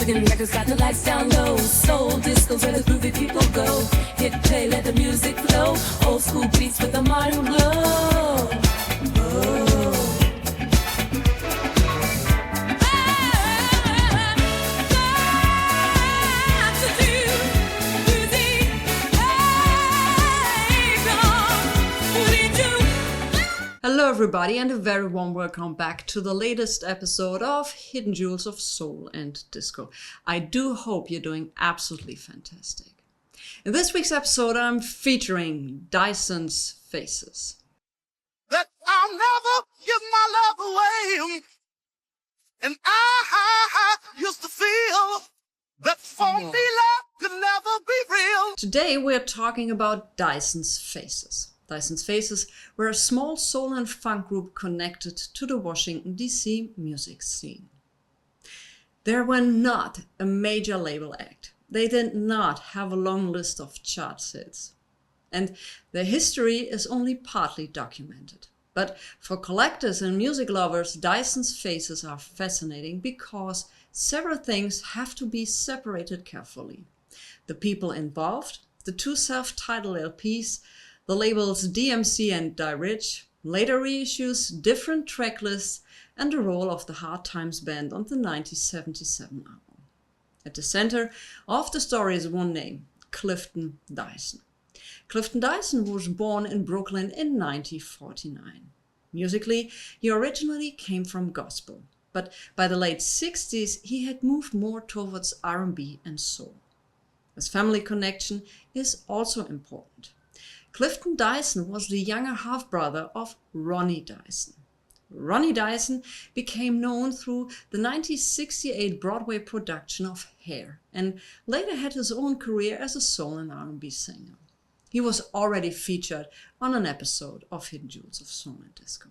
Mexican records got the lights down low. Souldisco where the groovy people go. Hit play, let the music flow. Old school beats with a modern glow. Hello everybody and a very warm welcome back to the latest episode of Hidden Jewels of Soul and Disco. I do hope you're doing absolutely fantastic. In this week's episode I'm featuring Dyson's Faces. That I'll never give my love away. And I used to feel that for me love could never be real. Today we're talking about Dyson's Faces. Dyson's Faces were a small soul and funk group connected to the Washington, D.C. music scene. They were not a major label act. They did not have a long list of chart hits. And their history is only partly documented. But for collectors and music lovers, Dyson's Faces are fascinating because several things have to be separated carefully. The people involved, the two self-titled LPs, the labels DMC and Die Rich, later reissues, different track lists, and the role of the Hard Times Band on the 1977 album. At the center of the story is one name, Clifton Dyson. Clifton Dyson was born in Brooklyn in 1949. Musically, he originally came from gospel, but by the late 60s he had moved more towards R&B and soul. His family connection is also important. Clifton Dyson was the younger half-brother of Ronnie Dyson. Ronnie Dyson became known through the 1968 Broadway production of Hair and later had his own career as a soul and R&B singer. He was already featured on an episode of Hidden Jewels of Soul and Disco.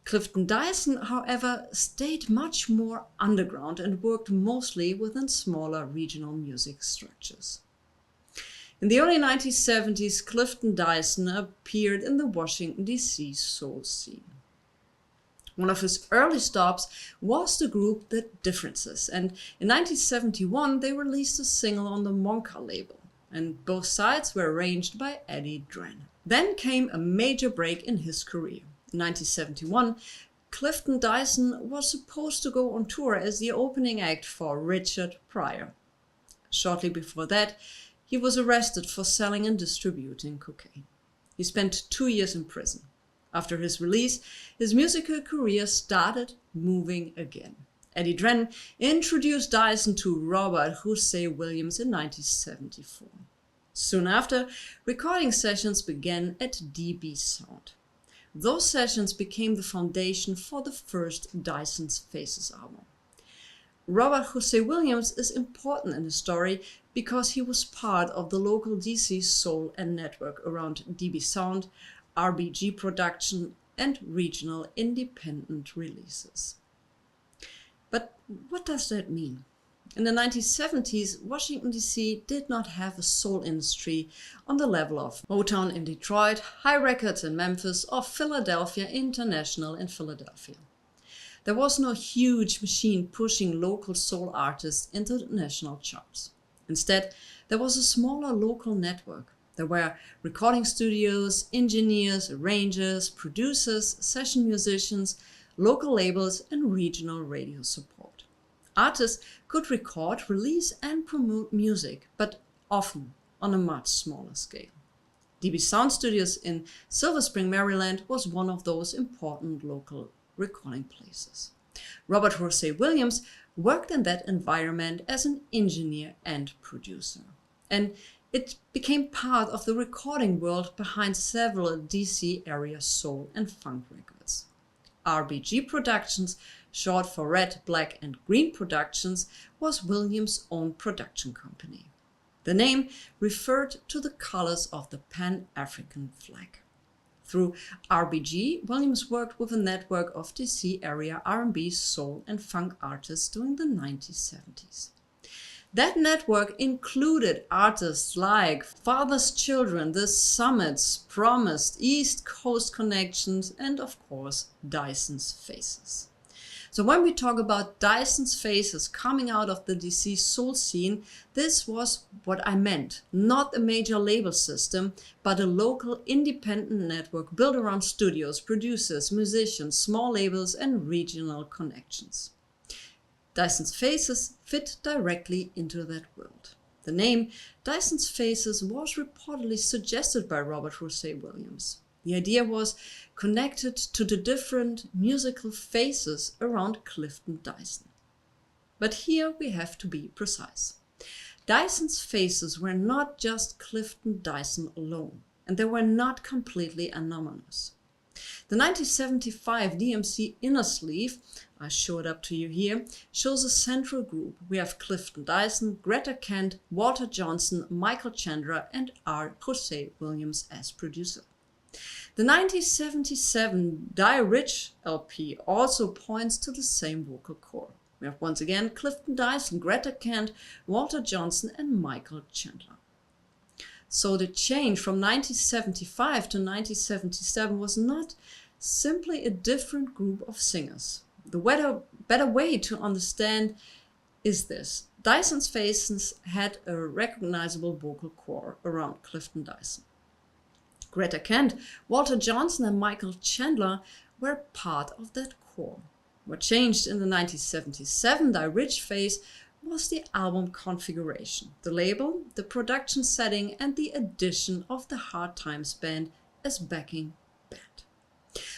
Clifton Dyson, however, stayed much more underground and worked mostly within smaller regional music structures. In the early 1970s, Clifton Dyson appeared in the Washington, D.C. soul scene. One of his early stops was the group The Differences, and in 1971 they released a single on the Monka label, and both sides were arranged by Eddie Drennon. Then came a major break in his career. In 1971, Clifton Dyson was supposed to go on tour as the opening act for Richard Pryor. Shortly before that, he was arrested for selling and distributing cocaine. He spent 2 years in prison. After his release, his musical career started moving again. Eddie Drennon introduced Dyson to Robert Jose Williams in 1974. Soon after, recording sessions began at DB Sound. Those sessions became the foundation for the first Dyson's Faces album. Robert Jose Williams is important in the story because he was part of the local DC soul and network around DB Sound, RBG Productions, and regional independent releases. But what does that mean? In the 1970s, Washington, D.C. did not have a soul industry on the level of Motown in Detroit, High Records in Memphis, or Philadelphia International in Philadelphia. There was no huge machine pushing local soul artists into the national charts. Instead, there was a smaller local network. There were recording studios, engineers, arrangers, producers, session musicians, local labels, and regional radio support. Artists could record, release, and promote music, but often on a much smaller scale. DB Sound Studios in Silver Spring, Maryland was one of those important local recording places. Robert Jose Williams worked in that environment as an engineer and producer. And it became part of the recording world behind several DC area soul and funk records. RBG Productions, short for Red, Black and Green Productions, was Williams' own production company. The name referred to the colors of the Pan-African flag. Through RBG, Williams worked with a network of DC area R&B, soul and funk artists during the 1970s. That network included artists like Father's Children, The Summits, Promised, East Coast Connections, and of course, Dyson's Faces. So when we talk about Dyson's Faces coming out of the DC soul scene, this was what I meant. Not a major label system, but a local independent network built around studios, producers, musicians, small labels and regional connections. Dyson's Faces fit directly into that world. The name Dyson's Faces was reportedly suggested by Robert Jose Williams. The idea was connected to the different musical faces around Clifton Dyson. But here we have to be precise. Dyson's Faces were not just Clifton Dyson alone, and they were not completely anonymous. The 1975 DMC Inner Sleeve, I show it up to you here, shows a central group. We have Clifton Dyson, Greta Kent, Walter Johnson, Michael Chandra and R. Jose Williams as producer. The 1977 Die Rich LP also points to the same vocal core. We have once again Clifton Dyson, Greta Kent, Walter Johnson and Michael Chandler. So the change from 1975 to 1977 was not simply a different group of singers. The better way to understand is this. Dyson's Faces had a recognizable vocal core around Clifton Dyson. Greta Kent, Walter Johnson and Michael Chandler were part of that core. What changed in the 1977 Die Rich phase was the album configuration, the label, the production setting and the addition of the Hard Times Band as backing band.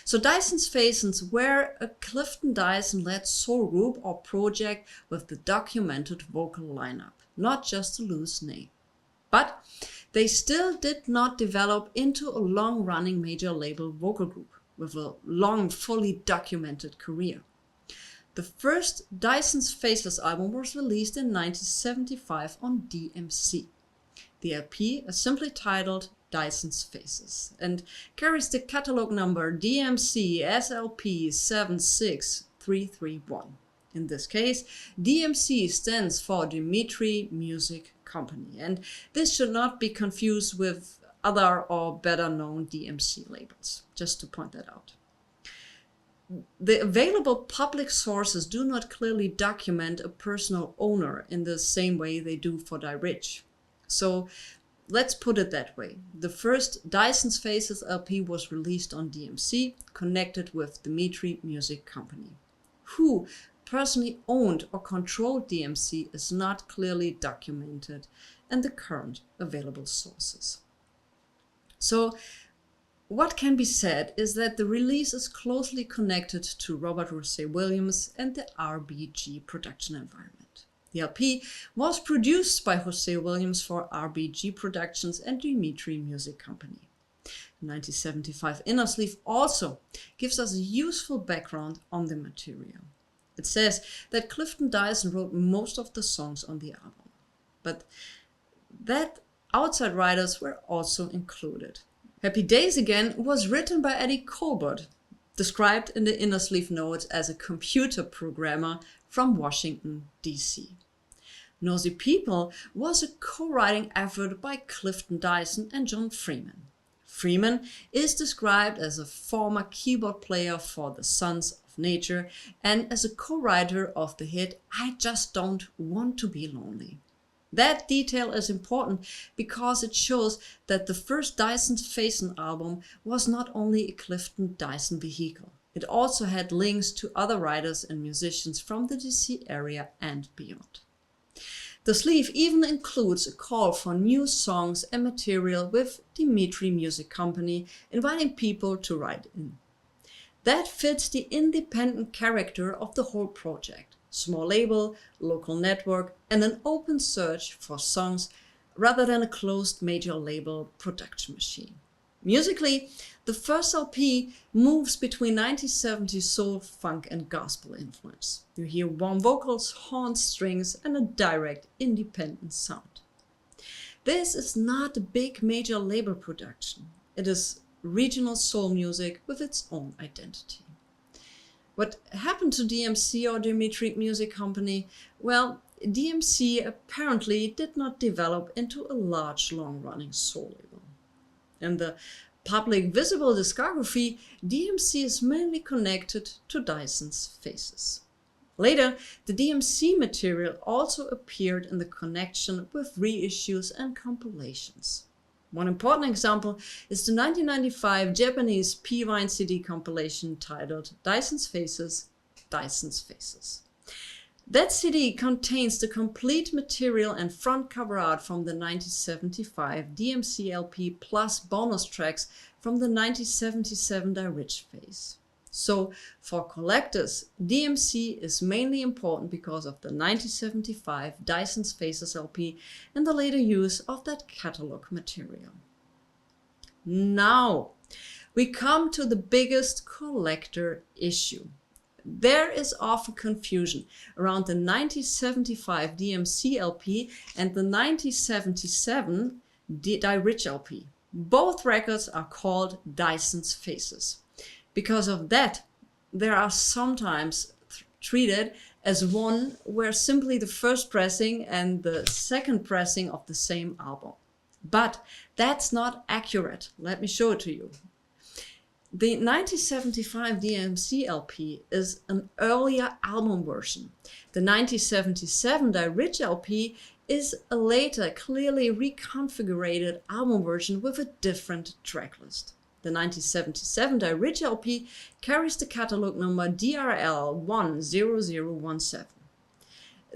So Dyson's Faces were a Clifton Dyson-led soul group or project with the documented vocal lineup, not just a loose name. But they still did not develop into a long-running major label vocal group with a long, fully documented career. The first Dyson's Faces album was released in 1975 on DMC. The LP is simply titled Dyson's Faces and carries the catalog number DMC SLP 76331. In this case, DMC stands for Dimitri Music Company, and this should not be confused with other or better known DMC labels, just to point that out. The available public sources do not clearly document a personal owner in the same way they do for Die Rich. So let's put it that way. The first Dyson's Faces LP was released on DMC, connected with Dimitri Music Company. Who personally owned or controlled DMC is not clearly documented in the current available sources. So what can be said is that the release is closely connected to Robert Jose Williams and the RBG production environment. The LP was produced by Jose Williams for RBG Productions and Dimitri Music Company. The 1975 Inner Sleeve also gives us a useful background on the material. It says that Clifton Dyson wrote most of the songs on the album, but that outside writers were also included. Happy Days Again was written by Eddie Colbert, described in the Inner Sleeve notes as a computer programmer from Washington, D.C. Nosy People was a co-writing effort by Clifton Dyson and John Freeman. Freeman is described as a former keyboard player for the Sons of Nature and as a co-writer of the hit I Just Don't Want to Be Lonely. That detail is important because it shows that the first Dyson's Faces album was not only a Clifton Dyson vehicle. It also had links to other writers and musicians from the DC area and beyond. The sleeve even includes a call for new songs and material with Dimitri Music Company, inviting people to write in. That fits the independent character of the whole project. Small label, local network, and an open search for songs rather than a closed major label production machine. Musically, the first LP moves between 1970s soul, funk and gospel influence. You hear warm vocals, horns, strings and a direct independent sound. This is not a big major label production. It is regional soul music with its own identity. What happened to DMC or Dimitri Music Company? Well, DMC apparently did not develop into a large, long-running soul label. In the public visible discography, DMC is mainly connected to Dyson's Faces. Later, the DMC material also appeared in the connection with reissues and compilations. One important example is the 1995 Japanese P-Vine CD compilation titled Dyson's Faces, Dyson's Faces. That CD contains the complete material and front cover art from the 1975 DMC LP plus bonus tracks from the 1977 Die Rich phase. So, for collectors, DMC is mainly important because of the 1975 Dyson's Faces LP and the later use of that catalog material. Now, we come to the biggest collector issue. There is often confusion around the 1975 DMC LP and the 1977 Die Rich LP. Both records are called Dyson's Faces. Because of that, they are sometimes treated as one where simply the first pressing and the second pressing of the same album. But that's not accurate. Let me show it to you. The 1975 DMC LP is an earlier album version. The 1977 Die Rich LP is a later, clearly reconfigured album version with a different tracklist. The 1977 Die Rich LP carries the catalog number DRL10017.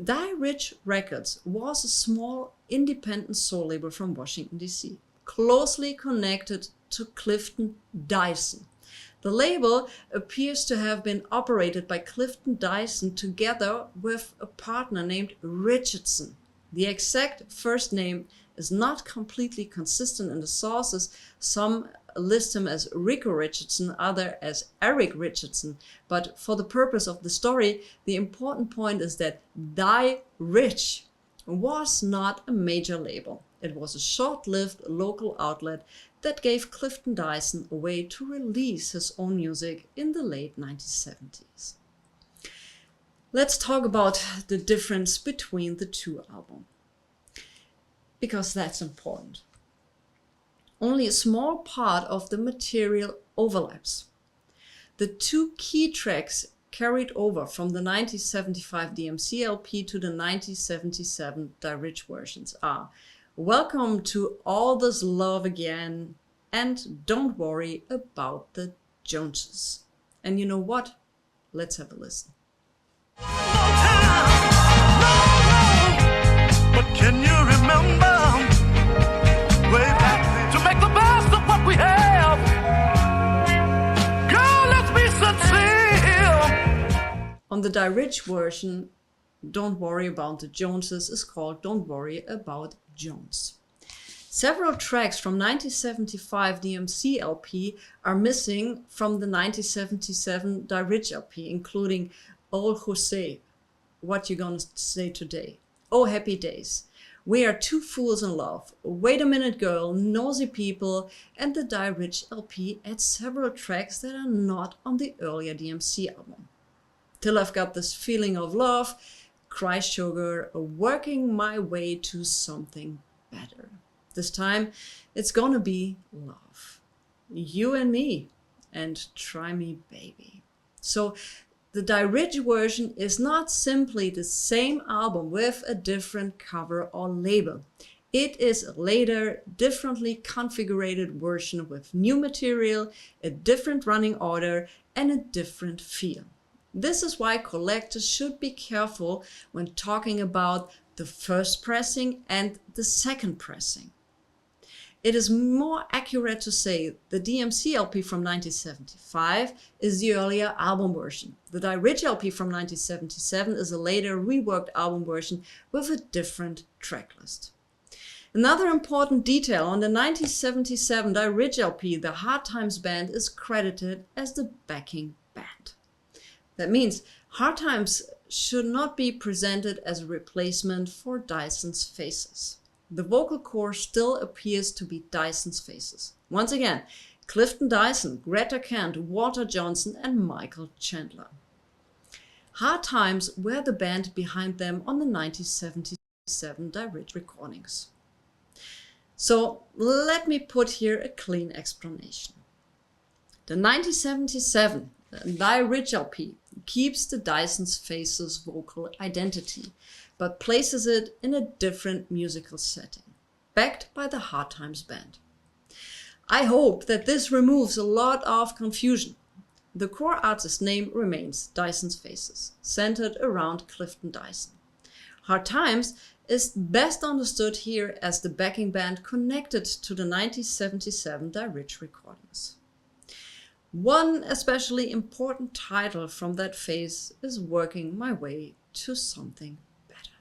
Die Rich Records was a small independent soul label from Washington, D.C., closely connected to Clifton Dyson. The label appears to have been operated by Clifton Dyson together with a partner named Richardson. The exact first name is not completely consistent in the sources. Some list him as Rico Richardson, other as Eric Richardson. But for the purpose of the story, the important point is that Die Rich was not a major label. It was a short-lived local outlet that gave Clifton Dyson a way to release his own music in the late 1970s. Let's talk about the difference between the two albums, because that's important. Only a small part of the material overlaps. The two key tracks carried over from the 1975 DMC LP to the 1977 Die Rich versions are Welcome to All This Love Again and Don't Worry About the Joneses. And you know what? Let's have a listen. But can you remember way back to make the best of what we have? Girl, let's be sincere. On the Die Rich version, Don't Worry About the Joneses is called Don't Worry About Jones. Several tracks from 1975 DMC LP are missing from the 1977 Die Rich LP, including Old Jose, What You Gonna Say Today, Oh Happy Days, We Are Two Fools in Love, Wait a Minute Girl, Nosy People, and the Die Rich LP adds several tracks that are not on the earlier DMC album. Till I've Got This Feeling of Love, Cry Sugar, Working My Way to Something Better. This time, it's gonna be love. You and me, and Try Me Baby. So the Die Rich version is not simply the same album with a different cover or label. It is a later, differently configured version with new material, a different running order, and a different feel. This is why collectors should be careful when talking about the first pressing and the second pressing. It is more accurate to say the DMC LP from 1975 is the earlier album version. The Die Rich LP from 1977 is a later reworked album version with a different tracklist. Another important detail on the 1977 Die Rich LP, the Hard Times Band is credited as the backing band. That means Hard Times should not be presented as a replacement for Dyson's Faces. The vocal core still appears to be Dyson's Faces. Once again, Clifton Dyson, Greta Kent, Walter Johnson, and Michael Chandler. Hard Times were the band behind them on the 1977 Die Rich recordings. So let me put here a clean explanation. The 1977 Die Rich LP keeps the Dyson's Faces vocal identity, but places it in a different musical setting, backed by the Hard Times Band. I hope that this removes a lot of confusion. The core artist name remains Dyson's Faces, centered around Clifton Dyson. Hard Times is best understood here as the backing band connected to the 1977 Die Rich recordings. One especially important title from that phase is Working My Way to Something Better.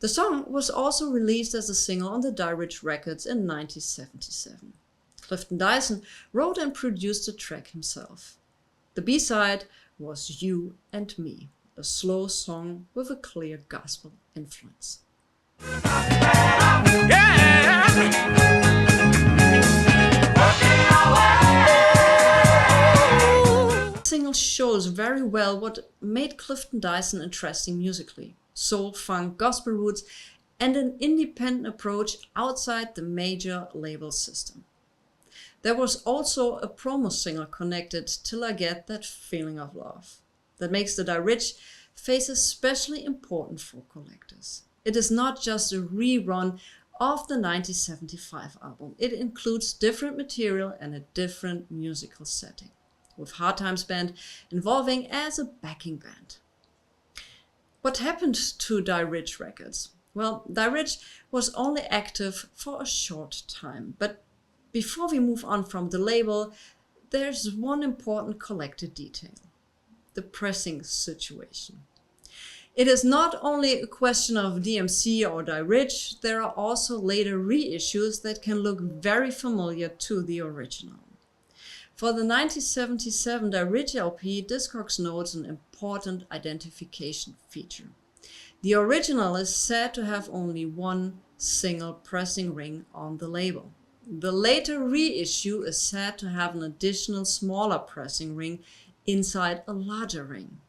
The song was also released as a single on the Die Rich records in 1977. Clifton Dyson wrote and produced the track himself. The B-side was You and Me, a slow song with a clear gospel influence. The single shows very well what made Clifton Dyson interesting musically: soul, funk, gospel roots, and an independent approach outside the major label system. There was also a promo single connected, Till I Get That Feeling of Love, that makes the Die Rich Faces especially important for collectors. It is not just a rerun of the 1975 album. It includes different material and a different musical setting, with Hard Times Band involving as a backing band. What happened to Die Rich Records? Well, Die Rich was only active for a short time, but before we move on from the label, there's one important collected detail: the pressing situation. It is not only a question of DMC or Die Rich, there are also later reissues that can look very familiar to the original. For the 1977 Die Rich LP, Discogs notes an important identification feature. The original is said to have only one single pressing ring on the label. The later reissue is said to have an additional smaller pressing ring inside a larger ring.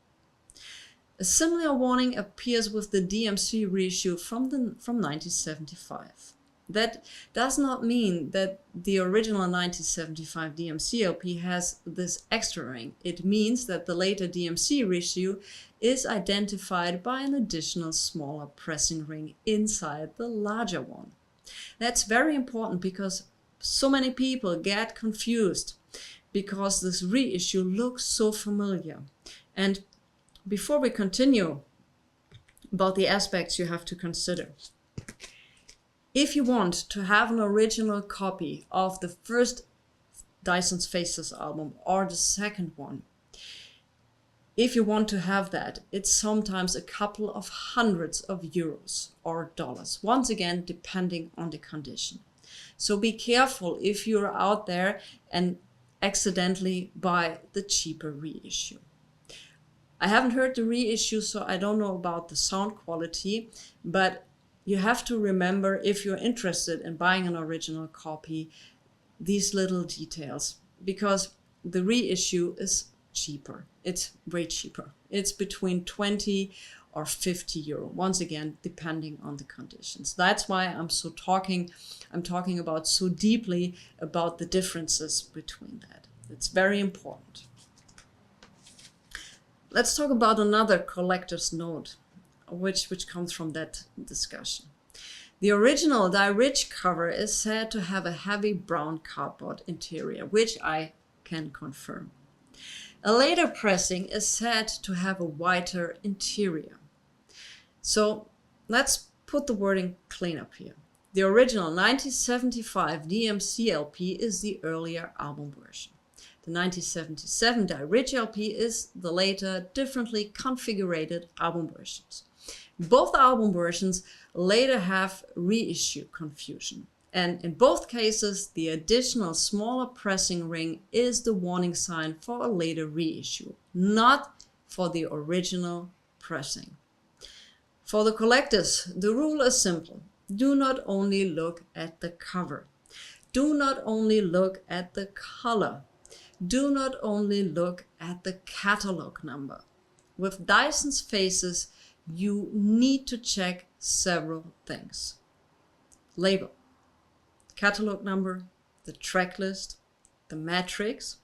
A similar warning appears with the DMC reissue from 1975. That does not mean that the original 1975 DMC LP has this extra ring. It means that the later DMC reissue is identified by an additional smaller pressing ring inside the larger one. That's very important because so many people get confused because this reissue looks so familiar. And before we continue about the aspects you have to consider, if you want to have an original copy of the first Dyson's Faces album or the second one, if you want to have that, it's sometimes a couple of hundreds of euros or dollars, once again depending on the condition. So be careful if you're out there and accidentally buy the cheaper reissue. I haven't heard the reissue, so I don't know about the sound quality, but you have to remember, if you're interested in buying an original copy, these little details, because the reissue is cheaper. It's way cheaper. It's between 20 or 50 euro, once again, depending on the conditions. That's why I'm talking about so deeply about the differences between that. It's very important. Let's talk about another collector's note, which comes from that discussion. The original Die Rich cover is said to have a heavy brown cardboard interior, which I can confirm. A later pressing is said to have a whiter interior. So let's put the wording clean up here. The original 1975 DMC LP is the earlier album version. The 1977 Die Rich LP is the later, differently configured album versions. Both album versions later have reissue confusion. And in both cases, the additional smaller pressing ring is the warning sign for a later reissue, not for the original pressing. For the collectors, the rule is simple. Do not only look at the cover. Do not only look at the color. Do not only look at the catalog number. With Dyson's Faces, you need to check several things. Label, catalog number, the track list, the matrix,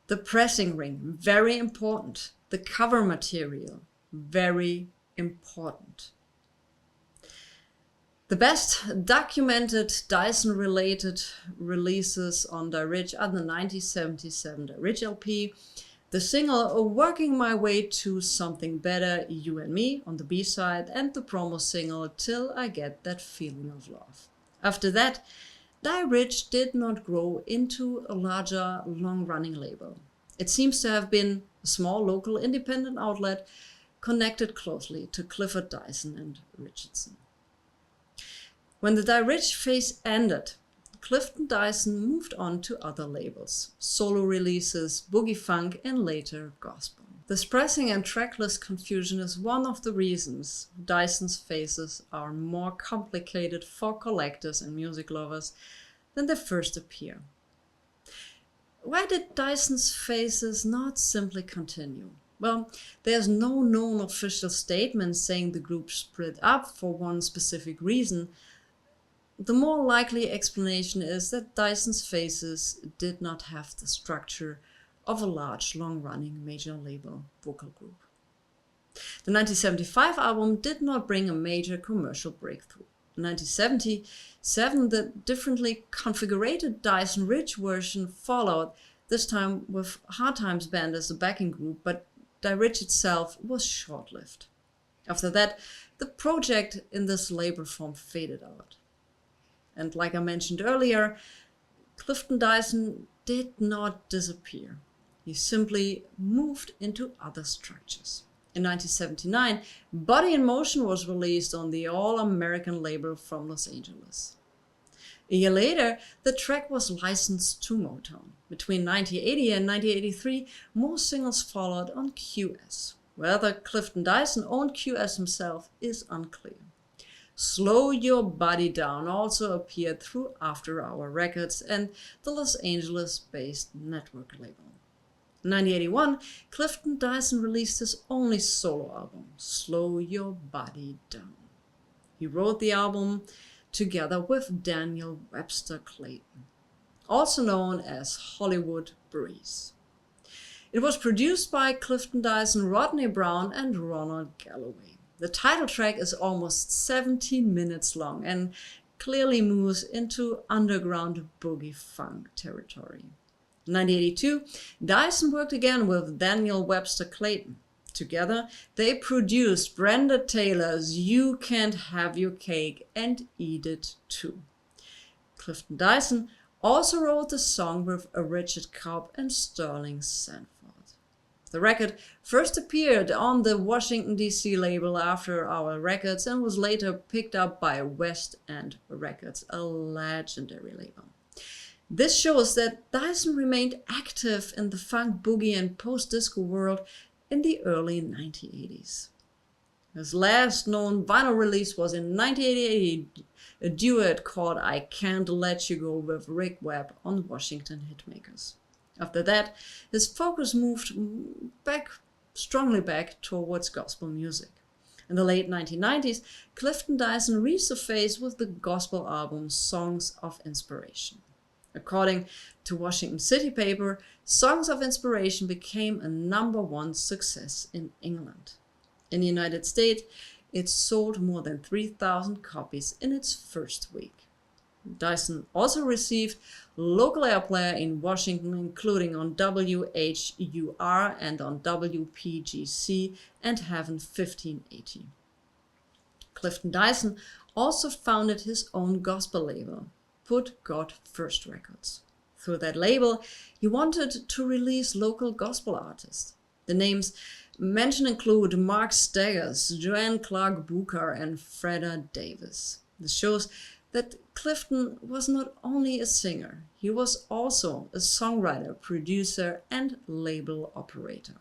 the pressing ring, very important, the cover material, very important. The best documented Dyson-related releases on Die Rich are the 1977 Die Rich LP, the single Working My Way to Something Better, You and Me on the B-side, and the promo single Till I Get That Feeling of Love. After that, Die Rich did not grow into a larger, long-running label. It seems to have been a small local independent outlet connected closely to Clifford Dyson and Richardson. When the Die Rich phase ended, Clifton Dyson moved on to other labels, solo releases, boogie funk, and later gospel. This pressing and tracklist confusion is one of the reasons Dyson's phases are more complicated for collectors and music lovers than they first appear. Why did Dyson's phases not simply continue? Well, there's no known official statement saying the group split up for one specific reason. The more likely explanation is that Dyson's phases did not have the structure of a large, long-running major label vocal group. The 1975 album did not bring a major commercial breakthrough. In 1977, the differently configured Dyson Rich version followed, this time with Hard Times Band as the backing group, but Die Rich itself was short-lived. After that, the project in this label form faded out. And like I mentioned earlier, Clifton Dyson did not disappear. He simply moved into other structures. In 1979, Body in Motion was released on the all-American label from Los Angeles. A year later, the track was licensed to Motown. Between 1980 and 1983, more singles followed on QS. Whether Clifton Dyson owned QS himself is unclear. Slow Your Body Down also appeared through After Hour Records and the Los Angeles-based network label. In 1981, Clifton Dyson released his only solo album, Slow Your Body Down. He wrote the album together with Daniel Webster Clayton, also known as Hollywood Breeze. It was produced by Clifton Dyson, Rodney Brown, and Ronald Galloway. The title track is almost 17 minutes long and clearly moves into underground boogie funk territory. In 1982, Dyson worked again with Daniel Webster Clayton. Together, they produced Brenda Taylor's You Can't Have Your Cake and Eat It Too. Clifton Dyson also wrote the song with Richard Cobb and Sterling Sanford. The record first appeared on the Washington, D.C. label After Hour Records and was later picked up by West End Records, a legendary label. This shows that Dyson remained active in the funk, boogie, and post-disco world in the early 1980s. His last known vinyl release was in 1988, a duet called I Can't Let You Go with Rick Webb on Washington Hitmakers. After that, his focus moved strongly back towards gospel music. In the late 1990s, Clifton Dyson resurfaced with the gospel album Songs of Inspiration. According to Washington City Paper, Songs of Inspiration became a #1 success in England. In the United States, it sold more than 3,000 copies in its first week. Dyson also received local airplay in Washington, including on WHUR and on WPGC and Heaven 1580. Clifton Dyson also founded his own gospel label, Put God First Records. Through that label, he wanted to release local gospel artists. The names mentioned include Mark Staggers, Joanne Clark Booker, and Freda Davis. This shows that Clifton was not only a singer, he was also a songwriter, producer, and label operator.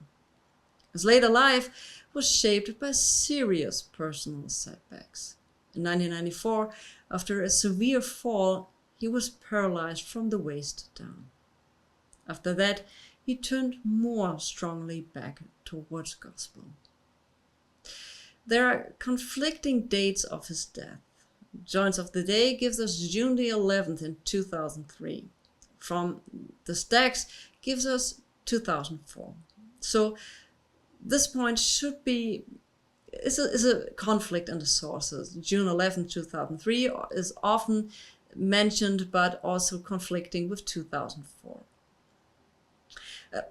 His later life was shaped by serious personal setbacks. In 1994, after a severe fall, he was paralyzed from the waist down. After that, he turned more strongly back towards gospel. There are conflicting dates of his death. Joints of the Day gives us June the 11th in 2003. From the Stacks gives us 2004. So this point should be is a conflict in the sources. June 11th, 2003 is often mentioned, but also conflicting with 2004.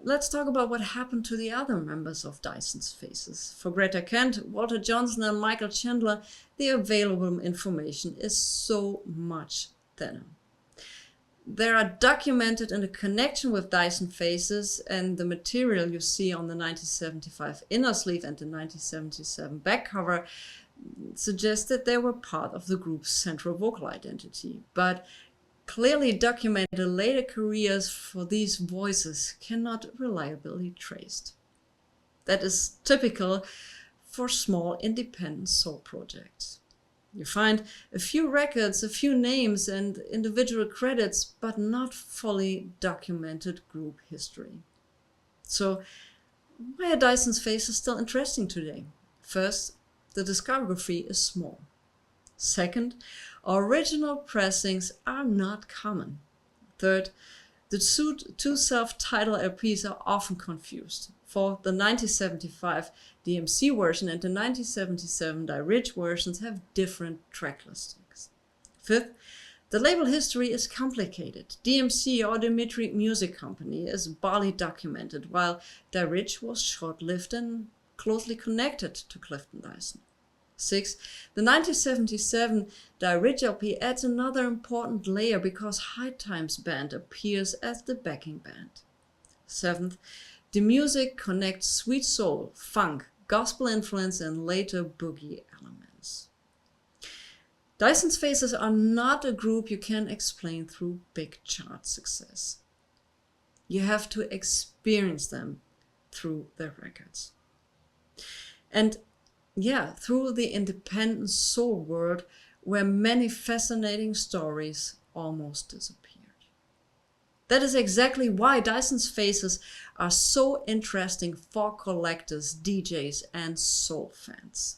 Let's talk about what happened to the other members of Dyson's Faces. For Greta Kent, Walter Johnson, and Michael Chandler, the available information is so much thinner. They are documented in a connection with Dyson Faces, and the material you see on the 1975 inner sleeve and the 1977 back cover suggests that they were part of the group's central vocal identity. But clearly documented later careers for these voices cannot reliably be traced. That is typical for small independent soul projects. You find a few records, a few names and individual credits, but not fully documented group history. So why are Dyson's Faces still interesting today? First, the discography is small. Second, original pressings are not common. Third, the two self-titled LPs are often confused. For the 1975 DMC version and the 1977 Die versions have different track listings. Fifth, the label history is complicated. DMC, or Dimitri Music Company, is barely documented, while Die was short-lived and closely connected to Clifton Dyson. 6. The 1977 Die LP adds another important layer because High Times Band appears as the backing band. 7th, the music connects sweet soul, funk, gospel influence, and later boogie elements. Dyson's Faces are not a group you can explain through big chart success. You have to experience them through their records. And yeah, through the independent soul world where many fascinating stories almost disappeared. That is exactly why Dyson's Faces are so interesting for collectors, DJs, and soul fans.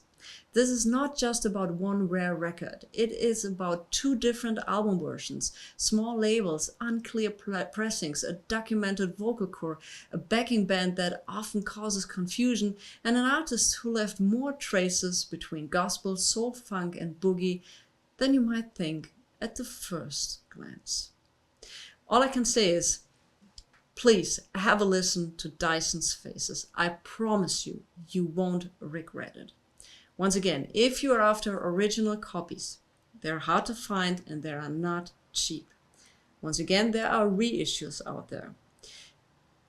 This is not just about one rare record. It is about two different album versions, small labels, unclear pressings, a documented vocal core, a backing band that often causes confusion, and an artist who left more traces between gospel, soul, funk, and boogie than you might think at the first glance. All I can say is, please have a listen to Dyson's Faces. I promise you, you won't regret it. Once again, if you are after original copies, they're hard to find and they are not cheap. Once again, there are reissues out there.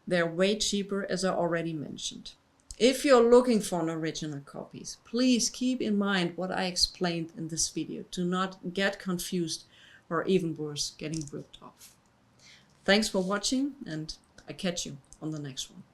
They're way cheaper, as I already mentioned. If you're looking for an original copies, please keep in mind what I explained in this video. Do not get confused or even worse, getting ripped off. Thanks for watching, and I catch you on the next one.